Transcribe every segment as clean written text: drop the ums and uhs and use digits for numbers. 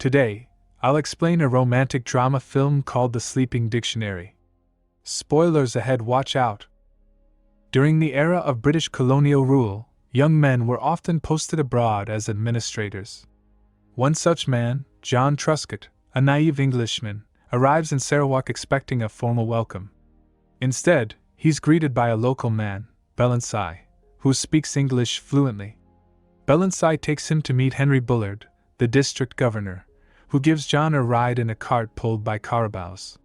Today, I'll explain a romantic drama film called The Sleeping Dictionary. Spoilers ahead, watch out. During the era of British colonial rule, young men were often posted abroad as administrators. One such man, John Truscott, a naive Englishman, arrives in Sarawak expecting a formal welcome. Instead, he's greeted by a local man, Balansai, who speaks English fluently. Balansai takes him to meet Henry Bullard, the district governor, who gives John a ride in a cart pulled by carabaos.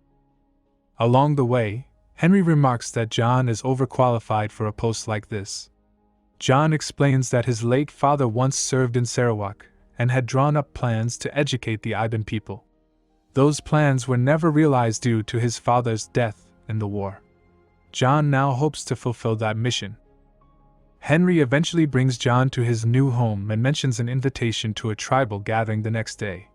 Along the way, Henry remarks that John is overqualified for a post like this. John explains that his late father once served in Sarawak and had drawn up plans to educate the Iban people. Those plans were never realized due to his father's death in the war. John now hopes to fulfill that mission. Henry eventually brings John to his new home and mentions an invitation to a tribal gathering the next day.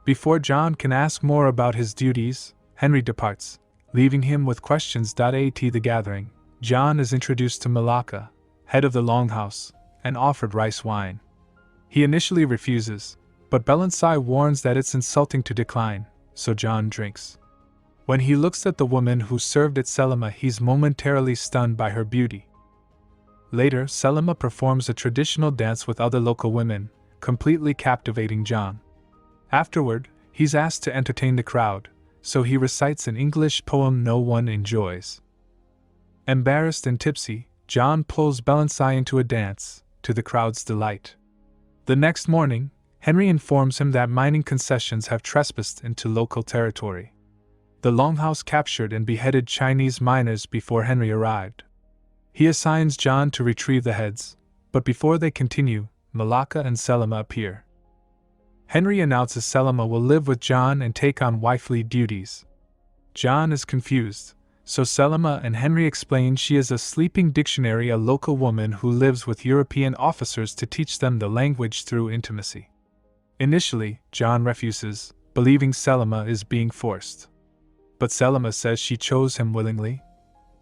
Before John can ask more about his duties, Henry departs, leaving him with questions. At the gathering, John is introduced to Malacca, head of the longhouse, and offered rice wine. He initially refuses, but Balansai warns that it's insulting to decline, so John drinks. When he looks at the woman who served at Selima, he's momentarily stunned by her beauty. Later, Selima performs a traditional dance with other local women, completely captivating John. Afterward, he's asked to entertain the crowd, so he recites an English poem no one enjoys. Embarrassed and tipsy, John pulls Balansai into a dance, to the crowd's delight. The next morning, Henry informs him that mining concessions have trespassed into local territory. The longhouse captured and beheaded Chinese miners before Henry arrived. He assigns John to retrieve the heads, but before they continue, Malacca and Selima appear. Henry announces Selima will live with John and take on wifely duties. John is confused, so Selima and Henry explain she is a sleeping dictionary, a local woman who lives with European officers to teach them the language through intimacy. Initially, John refuses, believing Selima is being forced. But Selima says she chose him willingly.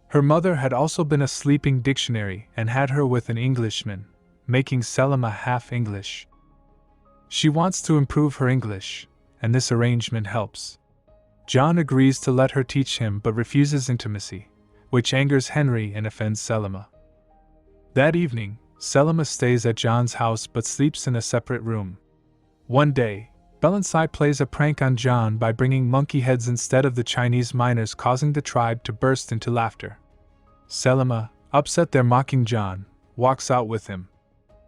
Her mother had also been a sleeping dictionary and had her with an Englishman, making Selima half English. She wants to improve her English, and this arrangement helps. John agrees to let her teach him but refuses intimacy, which angers Henry and offends Selima. That evening, Selima stays at John's house but sleeps in a separate room. One day, Balansai plays a prank on John by bringing monkey heads instead of the Chinese miners, causing the tribe to burst into laughter. Selima, upset they're mocking John, walks out with him.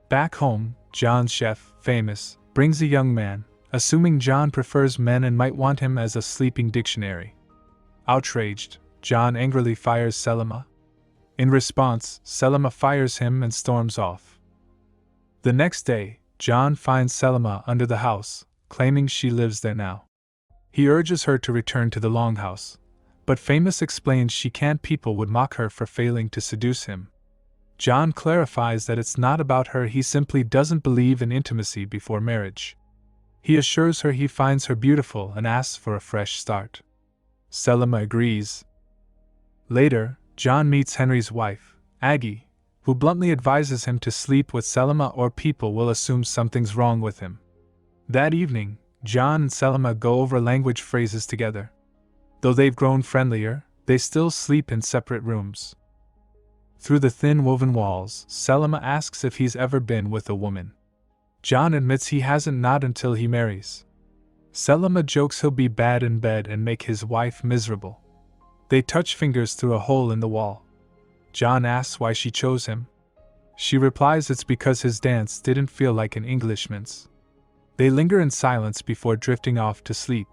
Back home, John's chef, Famous, brings a young man, assuming John prefers men and might want him as a sleeping dictionary. Outraged, John angrily fires Selima. In response, Selima fires him and storms off. The next day, John finds Selima under the house, claiming she lives there now. He urges her to return to the longhouse, but Famous explains she can't. People would mock her for failing to seduce him. John clarifies that it's not about her, he simply doesn't believe in intimacy before marriage. He assures her he finds her beautiful and asks for a fresh start. Selima agrees. Later, John meets Henry's wife, Aggie, who bluntly advises him to sleep with Selima or people will assume something's wrong with him. That evening, John and Selima go over language phrases together. Though they've grown friendlier, they still sleep in separate rooms. Through the thin woven walls, Selima asks if he's ever been with a woman. John admits he hasn't, not until he marries. Selima jokes he'll be bad in bed and make his wife miserable. They touch fingers through a hole in the wall. John asks why she chose him. She replies it's because his dance didn't feel like an Englishman's. They linger in silence before drifting off to sleep.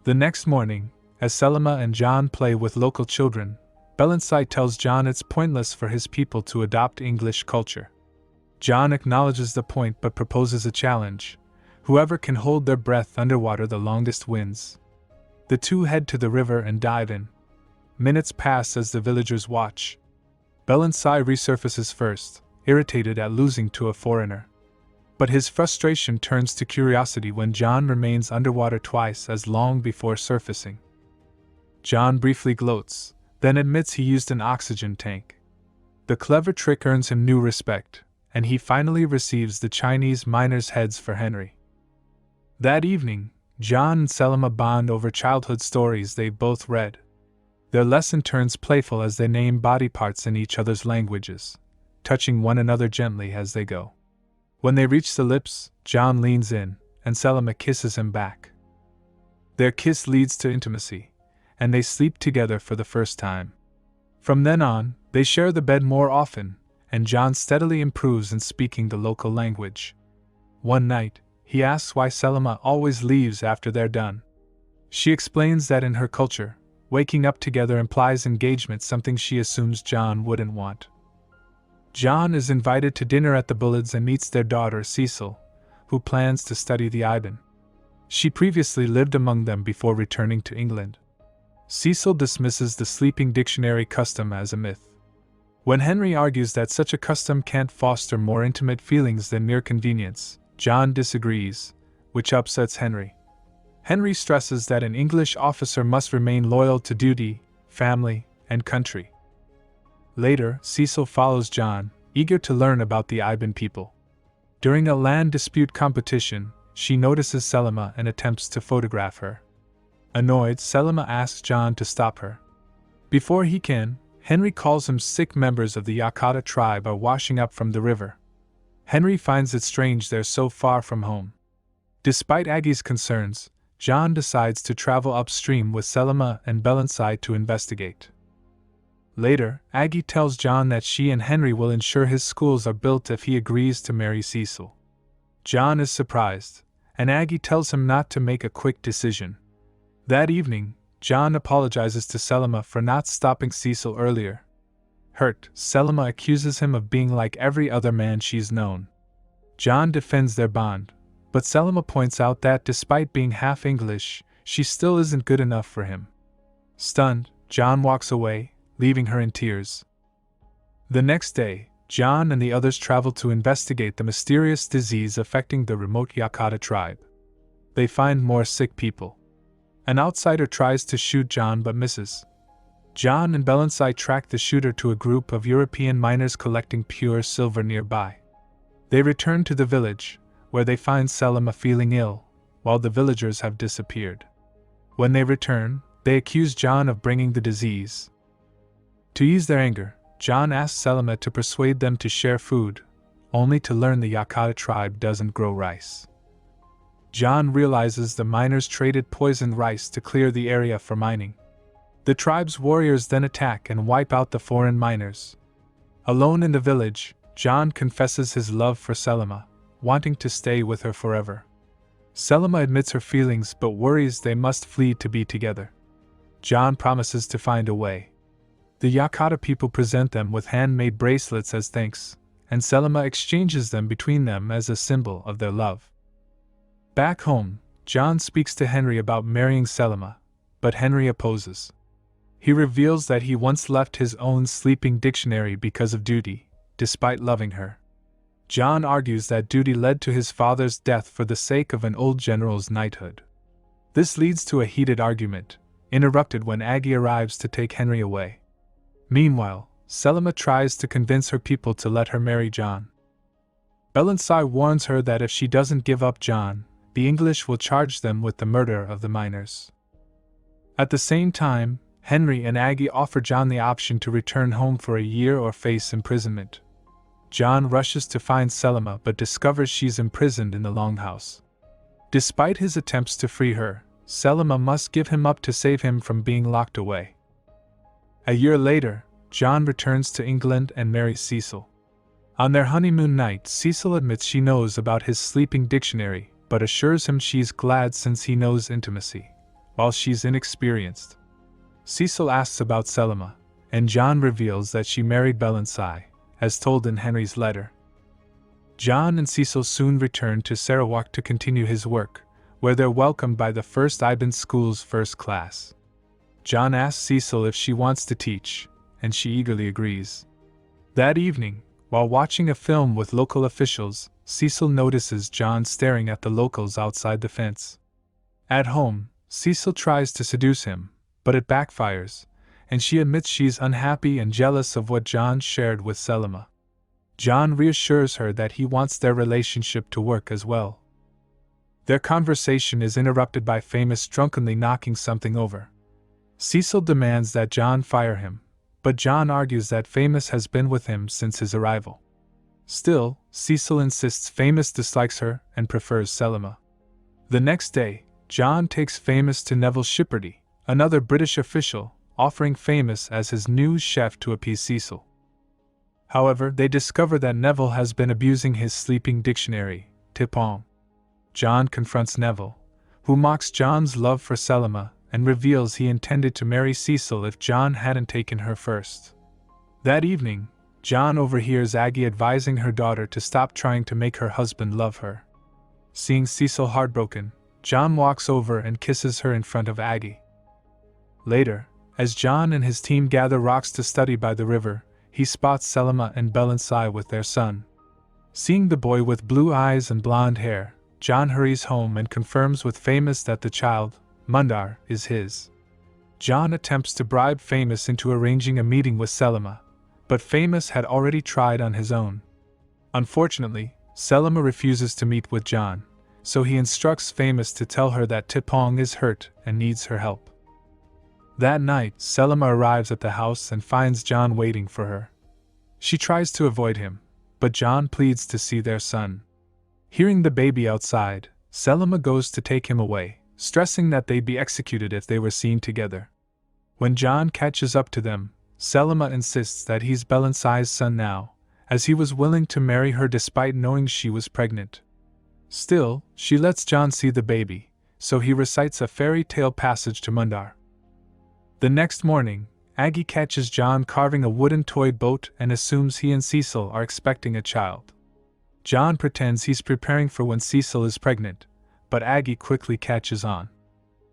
The next morning, as Selima and John play with local children, Balansai tells John it's pointless for his people to adopt English culture. John acknowledges the point but proposes a challenge. Whoever can hold their breath underwater the longest wins. The two head to the river and dive in. Minutes pass as the villagers watch. Balansai resurfaces first, irritated at losing to a foreigner. But his frustration turns to curiosity when John remains underwater twice as long before surfacing. John briefly gloats, then admits he used an oxygen tank. The clever trick earns him new respect, and he finally receives the Chinese miners' heads for Henry. That evening, John and Selma bond over childhood stories they've both read. Their lesson turns playful as they name body parts in each other's languages, touching one another gently as they go. When they reach the lips, John leans in, and Selma kisses him back. Their kiss leads to intimacy, and they sleep together for the first time. From then on, they share the bed more often, and John steadily improves in speaking the local language. One night, he asks why Selma always leaves after they're done. She explains that in her culture, waking up together implies engagement, something she assumes John wouldn't want. John is invited to dinner at the Bullets and meets their daughter Cecil, who plans to study the Ibon. She previously lived among them before returning to England. Cecil dismisses the sleeping dictionary custom as a myth. When Henry argues that such a custom can't foster more intimate feelings than mere convenience, John disagrees, which upsets Henry. Henry stresses that an English officer must remain loyal to duty, family, and country. Later, Cecil follows John, eager to learn about the Ibon people. During a land dispute competition, she notices Selma and attempts to photograph her. Annoyed, Selma asks John to stop her. Before he can, Henry calls him sick. Members of the Yakata tribe are washing up from the river. Henry finds it strange they're so far from home. Despite Aggie's concerns, John decides to travel upstream with Selma and Bellenside to investigate. Later, Aggie tells John that she and Henry will ensure his schools are built if he agrees to marry Cecil. John is surprised, and Aggie tells him not to make a quick decision. That evening, John apologizes to Selma for not stopping Cecil earlier. Hurt, Selma accuses him of being like every other man she's known. John defends their bond, but Selma points out that despite being half English, she still isn't good enough for him. Stunned, John walks away, leaving her in tears. The next day, John and the others travel to investigate the mysterious disease affecting the remote Yakata tribe. They find more sick people. An outsider tries to shoot John but misses. John and Bellenside track the shooter to a group of European miners collecting pure silver nearby. They return to the village, where they find Selma feeling ill, while the villagers have disappeared. When they return, they accuse John of bringing the disease. To ease their anger, John asks Selma to persuade them to share food, only to learn the Yakata tribe doesn't grow rice. John realizes the miners traded poisoned rice to clear the area for mining. The tribe's warriors then attack and wipe out the foreign miners. Alone in the village, John confesses his love for Selma, wanting to stay with her forever. Selma admits her feelings but worries they must flee to be together. John promises to find a way. The Yakata people present them with handmade bracelets as thanks, and Selma exchanges them between them as a symbol of their love. Back home, John speaks to Henry about marrying Selma, but Henry opposes. He reveals that he once left his own sleeping dictionary because of duty, despite loving her. John argues that duty led to his father's death for the sake of an old general's knighthood. This leads to a heated argument, interrupted when Aggie arrives to take Henry away. Meanwhile, Selma tries to convince her people to let her marry John. Bellenside warns her that if she doesn't give up John, the English will charge them with the murder of the miners. At the same time, Henry and Aggie offer John the option to return home for a year or face imprisonment. John rushes to find Selma but discovers she's imprisoned in the longhouse. Despite his attempts to free her, Selma must give him up to save him from being locked away. A year later, John returns to England and marries Cecil. On their honeymoon night, Cecil admits she knows about his sleeping dictionary, but assures him she's glad since he knows intimacy, while she's inexperienced. Cecil asks about Selma, and John reveals that she married Bellenside, as told in Henry's letter. John and Cecil soon return to Sarawak to continue his work, where they're welcomed by the first Ibon School's first class. John asks Cecil if she wants to teach, and she eagerly agrees. That evening, while watching a film with local officials, Cecil notices John staring at the locals outside the fence. At home, Cecil tries to seduce him, but it backfires, and she admits she's unhappy and jealous of what John shared with Selma. John reassures her that he wants their relationship to work as well. Their conversation is interrupted by Famous drunkenly knocking something over. Cecil demands that John fire him, but John argues that Famous has been with him since his arrival. Still, Cecil insists Famous dislikes her and prefers Selma. The next day, John takes Famous to Neville Shipperty, another British official, offering Famous as his new chef to appease Cecil. However, they discover that Neville has been abusing his sleeping dictionary, Tipong. John confronts Neville, who mocks John's love for Selma and reveals he intended to marry Cecil if John hadn't taken her first. That evening, John overhears Aggie advising her daughter to stop trying to make her husband love her. Seeing Cecil heartbroken, John walks over and kisses her in front of Aggie. Later, as John and his team gather rocks to study by the river, he spots Selma and Bellensai with their son. Seeing the boy with blue eyes and blonde hair, John hurries home and confirms with Famous that the child, Mundar, is his. John attempts to bribe Famous into arranging a meeting with Selma, but Famous had already tried on his own. Unfortunately, Selma refuses to meet with John, so he instructs Famous to tell her that Tipong is hurt and needs her help. That night, Selma arrives at the house and finds John waiting for her. She tries to avoid him, but John pleads to see their son. Hearing the baby outside, Selma goes to take him away, stressing that they'd be executed if they were seen together. When John catches up to them, Selma insists that he's Bellensai's son now, as he was willing to marry her despite knowing she was pregnant. Still, she lets John see the baby, so he recites a fairy tale passage to Mundar. The next morning, Aggie catches John carving a wooden toy boat and assumes he and Cecil are expecting a child. John pretends he's preparing for when Cecil is pregnant, but Aggie quickly catches on.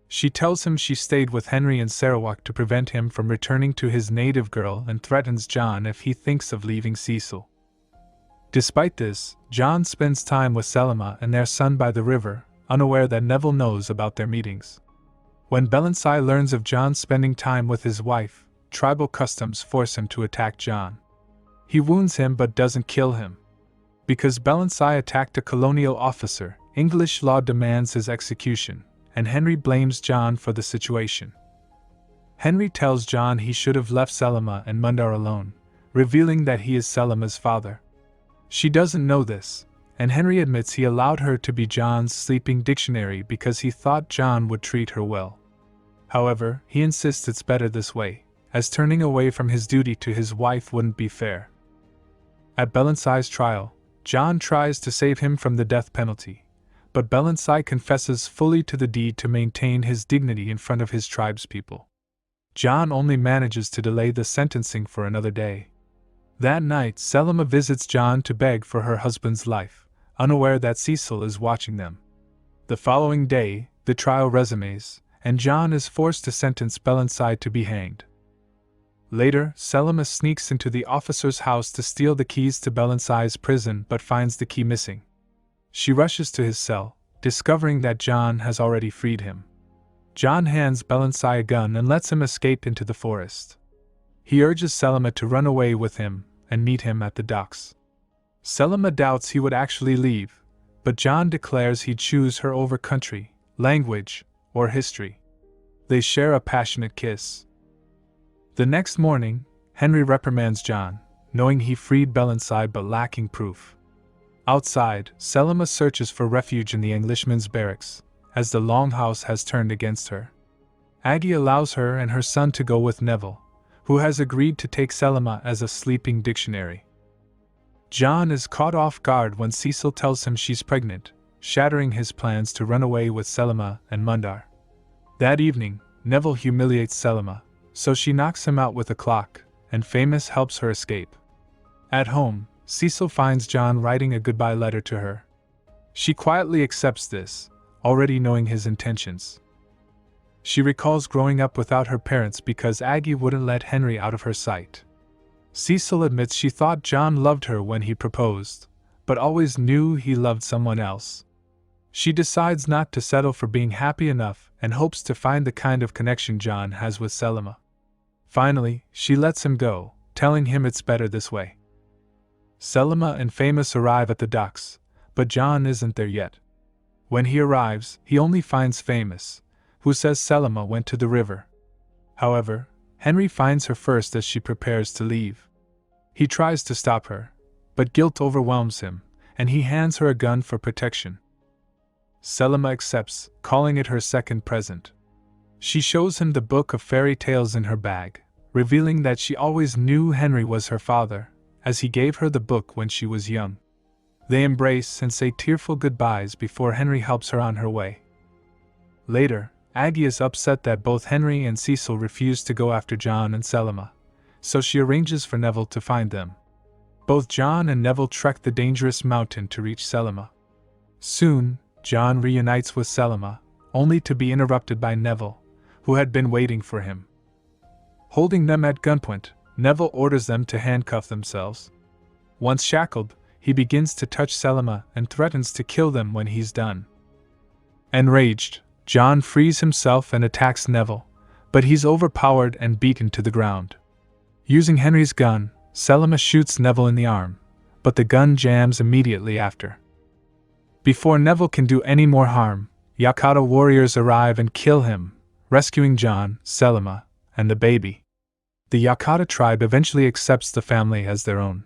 She tells him she stayed with Henry in Sarawak to prevent him from returning to his native girl and threatens John if he thinks of leaving Cecil. Despite this, John spends time with Selma and their son by the river, unaware that Neville knows about their meetings. When Bellensai learns of John spending time with his wife, tribal customs force him to attack John. He wounds him but doesn't kill him. Because Bellensai attacked a colonial officer, English law demands his execution, and Henry blames John for the situation. Henry tells John he should have left Selma and Mundar alone, revealing that he is Selma's father. She doesn't know this, and Henry admits he allowed her to be John's sleeping dictionary because he thought John would treat her well. However, he insists it's better this way, as turning away from his duty to his wife wouldn't be fair. At Bellensai's trial, John tries to save him from the death penalty, but Bellensai confesses fully to the deed to maintain his dignity in front of his tribespeople. John only manages to delay the sentencing for another day. That night, Selma visits John to beg for her husband's life, unaware that Cecil is watching them. The following day, the trial resumes, and John is forced to sentence Bellensai to be hanged. Later, Selma sneaks into the officer's house to steal the keys to Bellensai's prison but finds the key missing. She rushes to his cell, discovering that John has already freed him. John hands Bellensai a gun and lets him escape into the forest. He urges Selma to run away with him and meet him at the docks. Selma doubts he would actually leave, but John declares he'd choose her over country, language, or history. They share a passionate kiss. The next morning, Henry reprimands John, knowing he freed Bellensai but lacking proof. Outside, Selma searches for refuge in the Englishman's barracks, as the Longhouse has turned against her. Aggie allows her and her son to go with Neville, who has agreed to take Selma as a sleeping dictionary. John is caught off guard when Cecil tells him she's pregnant, shattering his plans to run away with Selma and Mundar. That evening, Neville humiliates Selma, so she knocks him out with a clock, and Famous helps her escape. At home, Cecil finds John writing a goodbye letter to her. She quietly accepts this, already knowing his intentions. She recalls growing up without her parents because Aggie wouldn't let Henry out of her sight. Cecil admits she thought John loved her when he proposed, but always knew he loved someone else. She decides not to settle for being happy enough and hopes to find the kind of connection John has with Selma. Finally, she lets him go, telling him it's better this way. Selma and Famous arrive at the docks, but John isn't there yet. When he arrives, he only finds Famous, who says Selma went to the river. However, Henry finds her first as she prepares to leave. He tries to stop her, but guilt overwhelms him, and he hands her a gun for protection. Selma accepts, calling it her second present. She shows him the book of fairy tales in her bag, revealing that she always knew Henry was her father, as he gave her the book when she was young. They embrace and say tearful goodbyes before Henry helps her on her way. Later, Aggie is upset that both Henry and Cecil refuse to go after John and Selma, so she arranges for Neville to find them. Both John and Neville trek the dangerous mountain to reach Selma. Soon, John reunites with Selma, only to be interrupted by Neville, who had been waiting for him. Holding them at gunpoint, Neville orders them to handcuff themselves. Once shackled, he begins to touch Selma and threatens to kill them when he's done. Enraged, John frees himself and attacks Neville, but he's overpowered and beaten to the ground. Using Henry's gun, Selma shoots Neville in the arm, but the gun jams immediately after. Before Neville can do any more harm, Yakata warriors arrive and kill him, rescuing John, Selma, and the baby. The Yakata tribe eventually accepts the family as their own.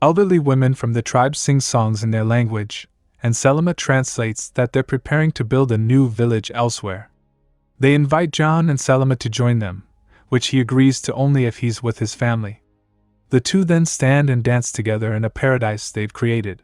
Elderly women from the tribe sing songs in their language, and Selma translates that they're preparing to build a new village elsewhere. They invite John and Selma to join them, which he agrees to only if he's with his family. The two then stand and dance together in a paradise they've created.